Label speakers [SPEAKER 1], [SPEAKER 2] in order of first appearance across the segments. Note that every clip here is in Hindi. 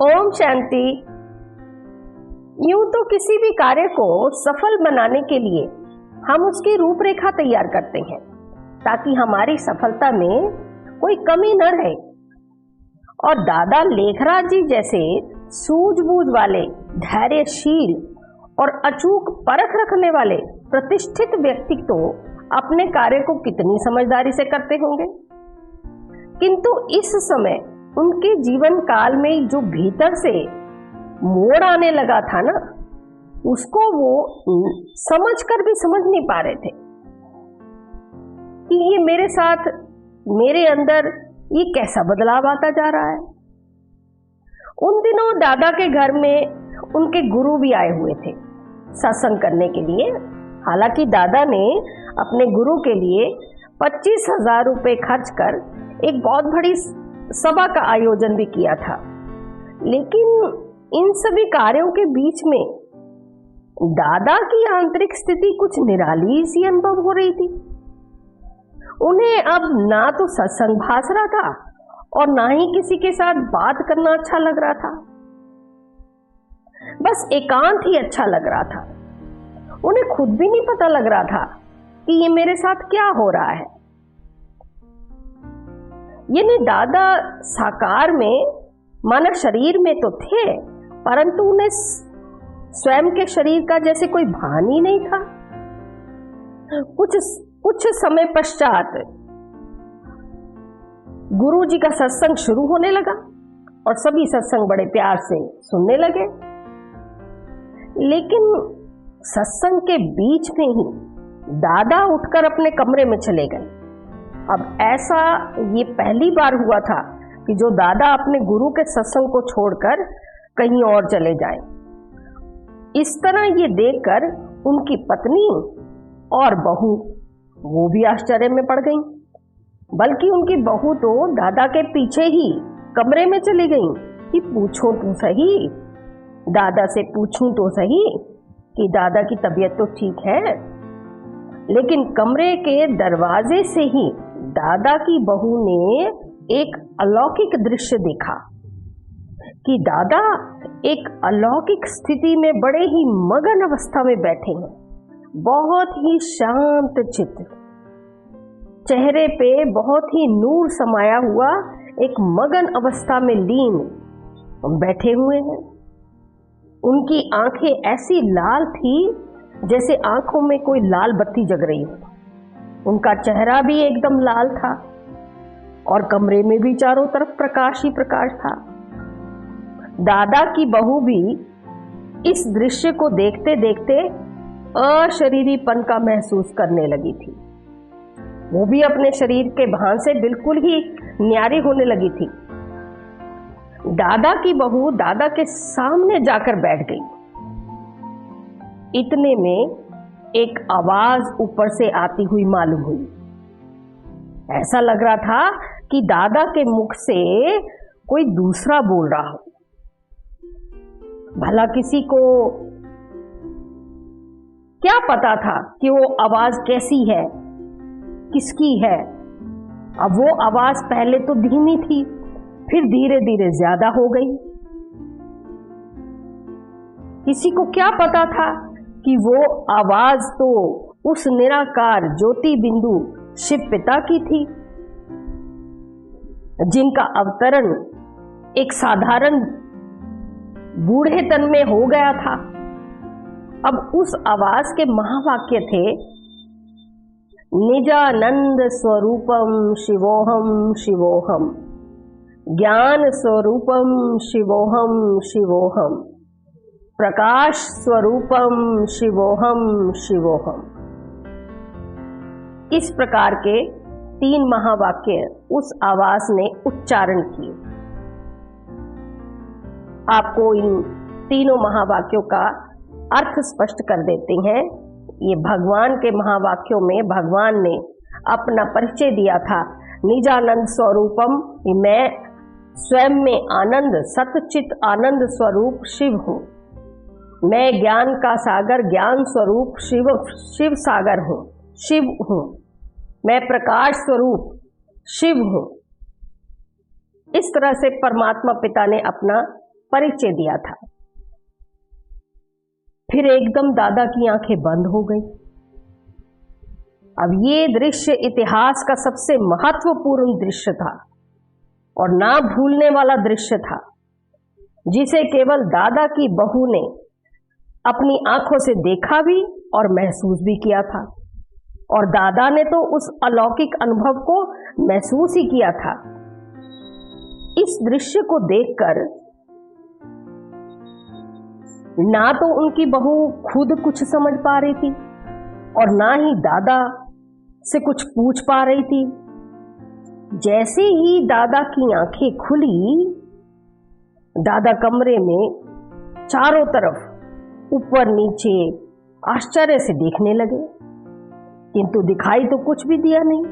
[SPEAKER 1] ओम शांति। यूं तो किसी भी कार्य को सफल बनाने के लिए हम उसकी रूपरेखा तैयार करते हैं ताकि हमारी सफलता में कोई कमी न रहे। और दादा लेखराज जी जैसे सूझबूझ वाले, धैर्यशील और अचूक परख रखने वाले प्रतिष्ठित व्यक्ति तो अपने कार्य को कितनी समझदारी से करते होंगे, किंतु इस समय उनके जीवन काल में जो भीतर से मोड़ आने लगा था ना, उसको वो समझकर भी समझ नहीं पा रहे थे कि ये मेरे साथ, मेरे अंदर ये कैसा बदलाव आता जा रहा है। उन दिनों दादा के घर में उनके गुरु भी आए हुए थे सत्संग करने के लिए। हालांकि दादा ने अपने गुरु के लिए 25,000 रुपए खर्च कर एक बहुत बड़ी सभा का आयोजन भी किया था, लेकिन इन सभी कार्यों के बीच में दादा की आंतरिक स्थिति कुछ निराली सी अनुभव हो रही थी। उन्हें अब ना तो सत्संग भास रहा था और ना ही किसी के साथ बात करना अच्छा लग रहा था। बस एकांत ही अच्छा लग रहा था। उन्हें खुद भी नहीं पता लग रहा था कि ये मेरे साथ क्या हो रहा है। यानी दादा साकार में, मानव शरीर में तो थे, परंतु उन्हें स्वयं के शरीर का जैसे कोई भान ही नहीं था। कुछ समय पश्चात गुरु जी का सत्संग शुरू होने लगा और सभी सत्संग बड़े प्यार से सुनने लगे। लेकिन सत्संग के बीच में ही दादा उठकर अपने कमरे में चले गए। अब ऐसा ये पहली बार हुआ था कि जो दादा अपने गुरु के सत्संग को छोड़कर कहीं और चले जाएं। इस तरह ये देखकर उनकी पत्नी और बहू वो भी आश्चर्य में पड़ गईं। बल्कि उनकी बहू तो दादा के पीछे ही कमरे में चली गईं कि पूछो तो सही, दादा से पूछूं तो सही कि दादा की तबीयत तो ठीक है। लेकिन कमरे के दरवाजे से ही दादा की बहू ने एक अलौकिक दृश्य देखा कि दादा एक अलौकिक स्थिति में बड़े ही मगन अवस्था में बैठे हैं, बहुत ही शांत चित्त, चेहरे पे बहुत ही नूर समाया हुआ एक मगन अवस्था में लीन बैठे हुए हैं। उनकी आंखें ऐसी लाल थी जैसे आंखों में कोई लाल बत्ती जग रही हो। उनका चेहरा भी एकदम लाल था और कमरे में भी चारों तरफ प्रकाश ही प्रकाश था। दादा की बहू भी इस दृश्य को देखते देखते अशरीरीपन का महसूस करने लगी थी। वो भी अपने शरीर के भान से बिल्कुल ही न्यारी होने लगी थी। दादा की बहू दादा के सामने जाकर बैठ गई। इतने में एक आवाज ऊपर से आती हुई मालूम हुई। ऐसा लग रहा था कि दादा के मुख से कोई दूसरा बोल रहा हो। भला किसी को क्या पता था कि वो आवाज कैसी है, किसकी है। अब वो आवाज पहले तो धीमी थी, फिर धीरे धीरे ज्यादा हो गई। किसी को क्या पता था कि वो आवाज तो उस निराकार ज्योति बिंदु शिव पिता की थी, जिनका अवतरण एक साधारण बूढ़े तन में हो गया था। अब उस आवाज के महावाक्य थे, निजानंद स्वरूपम शिवोहम शिवोहम, ज्ञान स्वरूपम शिवोहम शिवोहम, प्रकाश स्वरूपम शिवोहम शिवोहम। इस प्रकार के 3 महावाक्य उस आवाज ने उच्चारण किए। आपको इन तीनों महावाक्यों का अर्थ स्पष्ट कर देते हैं। ये भगवान के महावाक्यों में भगवान ने अपना परिचय दिया था। निजानंद स्वरूपम, मैं स्वयं में आनंद, सतचित आनंद स्वरूप शिव हूँ। मैं ज्ञान का सागर, ज्ञान स्वरूप शिव सागर हूँ, शिव हूँ। मैं प्रकाश स्वरूप शिव हूँ। इस तरह से परमात्मा पिता ने अपना परिचय दिया था। फिर एकदम दादा की आंखें बंद हो गई। अब ये दृश्य इतिहास का सबसे महत्वपूर्ण दृश्य था और ना भूलने वाला दृश्य था, जिसे केवल दादा की बहू ने अपनी आंखों से देखा भी और महसूस भी किया था। और दादा ने तो उस अलौकिक अनुभव को महसूस ही किया था। इस दृश्य को देखकर ना तो उनकी बहू खुद कुछ समझ पा रही थी और ना ही दादा से कुछ पूछ पा रही थी। जैसे ही दादा की आंखें खुली, दादा कमरे में चारों तरफ ऊपर नीचे आश्चर्य से देखने लगे, किंतु दिखाई तो कुछ भी दिया नहीं।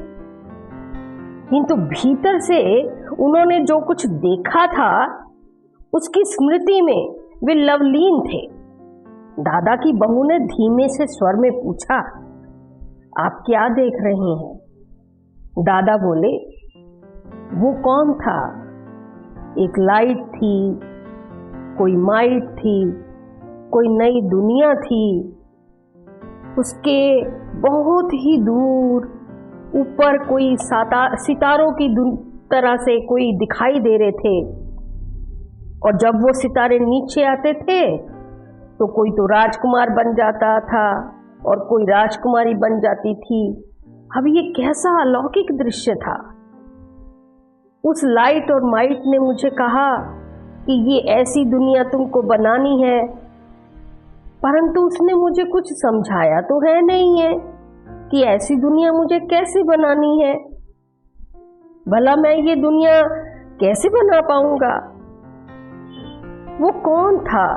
[SPEAKER 1] किंतु भीतर से उन्होंने जो कुछ देखा था उसकी स्मृति में वे लवलीन थे। दादा की बहू ने धीमे से स्वर में पूछा, आप क्या देख रहे हैं? दादा बोले, वो कौन था? एक लाइट थी, कोई माइट थी, कोई नई दुनिया थी। उसके बहुत ही दूर ऊपर कोई सितारों की तरह से कोई दिखाई दे रहे थे, और जब वो सितारे नीचे आते थे तो कोई तो राजकुमार बन जाता था और कोई राजकुमारी बन जाती थी। अब ये कैसा अलौकिक दृश्य था। उस लाइट और माइट ने मुझे कहा कि ये ऐसी दुनिया तुमको बनानी है, परंतु उसने मुझे कुछ समझाया तो है नहीं है कि ऐसी दुनिया मुझे कैसे बनानी है। भला मैं ये दुनिया कैसे बना पाऊंगा? वो कौन था?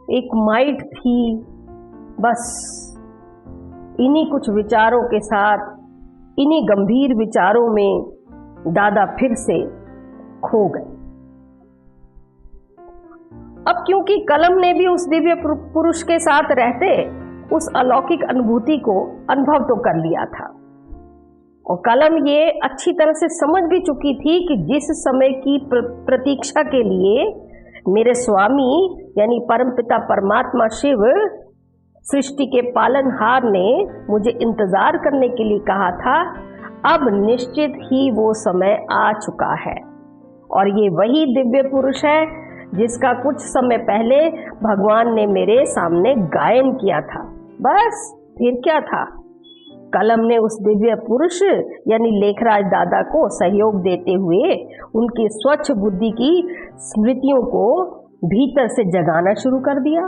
[SPEAKER 1] एक माइट थी। बस इन्हीं कुछ विचारों के साथ, इन्हीं गंभीर विचारों में दादा फिर से खो गए। अब क्योंकि कलम ने भी उस दिव्य पुरुष के साथ रहते उस अलौकिक अनुभूति को अनुभव तो कर लिया था, और कलम ये अच्छी तरह से समझ भी चुकी थी कि जिस समय की प्रतीक्षा के लिए मेरे स्वामी यानी परमपिता परमात्मा शिव, सृष्टि के पालनहार ने मुझे इंतजार करने के लिए कहा था, अब निश्चित ही वो समय आ चुका है। और ये वही दिव्य पुरुष है जिसका कुछ समय पहले भगवान ने मेरे सामने गायन किया था। बस फिर क्या था? कलम ने उस दिव्य पुरुष यानी लेखराज दादा को सहयोग देते हुए उनकी स्वच्छ बुद्धि की स्मृतियों को भीतर से जगाना शुरू कर दिया,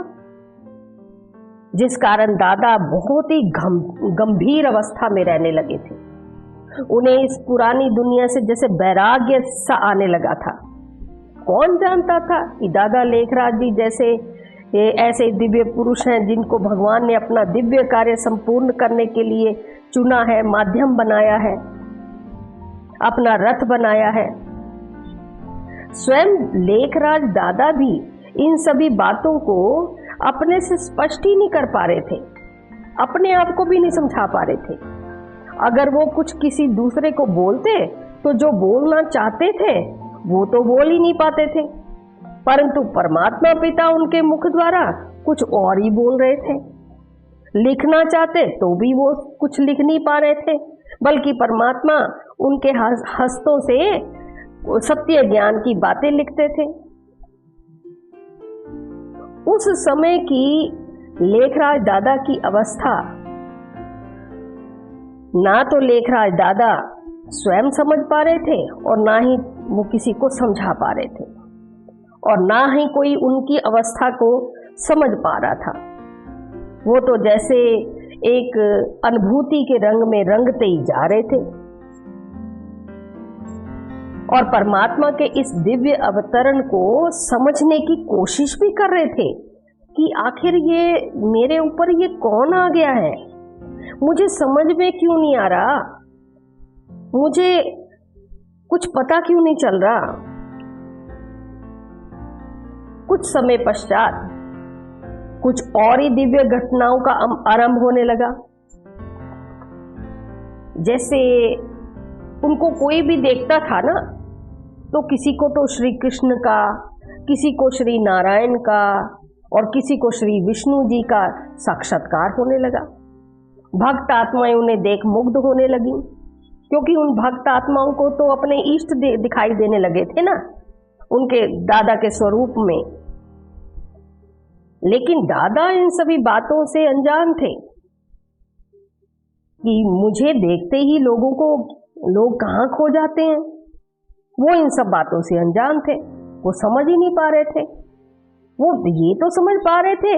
[SPEAKER 1] जिस कारण दादा बहुत ही गंभीर अवस्था में रहने लगे थे। उन्हें इस पुरानी दुनिया से जैसे वैराग्य सा आने लगा था। कौन जानता था कि दादा लेखराज जी जैसे ऐसे दिव्य पुरुष हैं जिनको भगवान ने अपना दिव्य कार्य संपूर्ण करने के लिए चुना है, माध्यम बनाया है, अपना रथ बनाया है। स्वयं लेखराज दादा भी इन सभी बातों को अपने से स्पष्ट ही नहीं कर पा रहे थे, अपने आप को भी नहीं समझा पा रहे थे। अगर वो कुछ किसी दूसरे को बोलते तो जो बोलना चाहते थे वो तो बोल ही नहीं पाते थे, परंतु परमात्मा पिता उनके मुख द्वारा कुछ और ही बोल रहे थे। लिखना चाहते तो भी वो कुछ लिख नहीं पा रहे थे, बल्कि परमात्मा उनके हस्तों से सत्य ज्ञान की बातें लिखते थे। उस समय की लेखराज दादा की अवस्था ना तो लेखराज दादा स्वयं समझ पा रहे थे और ना ही वो किसी को समझा पा रहे थे, और ना ही कोई उनकी अवस्था को समझ पा रहा था। वो तो जैसे एक अनुभूति के रंग में रंगते ही जा रहे थे और परमात्मा के इस दिव्य अवतरण को समझने की कोशिश भी कर रहे थे कि आखिर ये मेरे ऊपर ये कौन आ गया है, मुझे समझ में क्यों नहीं आ रहा, मुझे कुछ पता क्यों नहीं चल रहा। कुछ समय पश्चात कुछ और ही दिव्य घटनाओं का आरंभ होने लगा। जैसे उनको कोई भी देखता था ना तो किसी को तो श्री कृष्ण का, किसी को श्री नारायण का और किसी को श्री विष्णु जी का साक्षात्कार होने लगा। भक्त आत्माएं उन्हें देख मुग्ध होने लगी, क्योंकि उन भक्त आत्माओं को तो अपने इष्ट दिखाई देने लगे थे ना, उनके दादा के स्वरूप में। लेकिन दादा इन सभी बातों से अनजान थे कि मुझे देखते ही लोग कहाँ खो जाते हैं। वो इन सब बातों से अनजान थे, वो समझ ही नहीं पा रहे थे। वो ये तो समझ पा रहे थे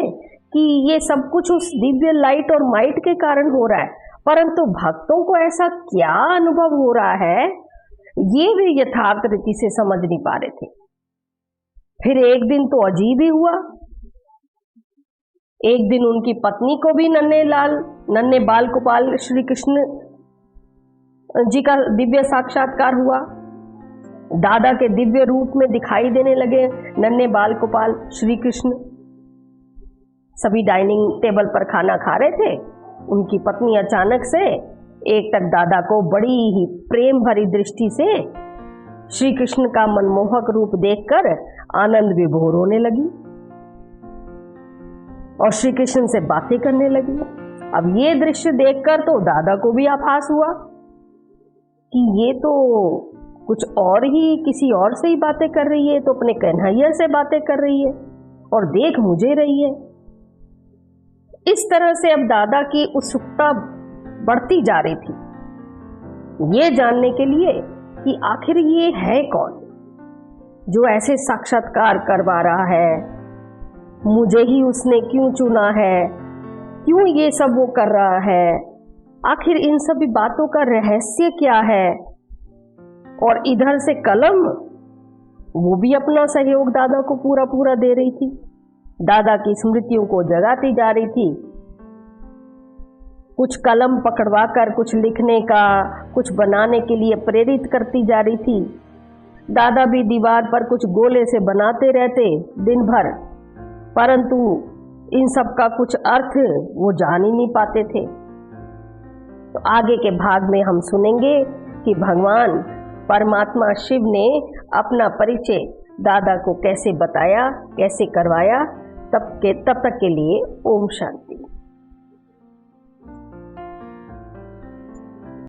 [SPEAKER 1] कि ये सब कुछ उस दिव्य लाइट और माइट के कारण हो रहा है, परंतु भक्तों को ऐसा क्या अनुभव हो रहा है, ये वे यथार्थ रीति से समझ नहीं पा रहे थे। फिर एक दिन तो अजीब ही हुआ। एक दिन उनकी पत्नी को भी नन्हे बाल गोपाल श्री कृष्ण जी का दिव्य साक्षात्कार हुआ। दादा के दिव्य रूप में दिखाई देने लगे नन्हे बाल गोपाल श्री कृष्ण। सभी डाइनिंग टेबल पर खाना खा रहे थे। उनकी पत्नी अचानक से एक तक दादा को बड़ी ही प्रेम भरी दृष्टि से श्री कृष्ण का मनमोहक रूप देखकर आनंद विभोर होने लगी और श्री कृष्ण से बातें करने लगी। अब ये दृश्य देखकर तो दादा को भी आभास हुआ कि ये तो कुछ और ही, किसी और से ही बातें कर रही है, तो अपने कन्हैया से बातें कर रही है और देख मुझे रही है। इस तरह से अब दादा की उत्सुकता बढ़ती जा रही थी ये जानने के लिए कि आखिर ये है कौन जो ऐसे साक्षात्कार करवा रहा है, मुझे ही उसने क्यों चुना है, क्यों ये सब वो कर रहा है, आखिर इन सभी बातों का रहस्य क्या है। और इधर से कलम, वो भी अपना सहयोग दादा को पूरा दे रही थी, दादा की स्मृतियों को जगाती जा रही थी। कुछ कलम पकड़वा कर कुछ लिखने का, कुछ बनाने के लिए प्रेरित करती जा रही थी। दादा भी दीवार पर कुछ गोले से बनाते रहते दिन भर, परंतु इन सब का कुछ अर्थ वो जान ही नहीं पाते थे। तो आगे के भाग में हम सुनेंगे कि भगवान परमात्मा शिव ने अपना परिचय दादा को कैसे बताया, कैसे करवाया। तब तक के लिए ओम शांति।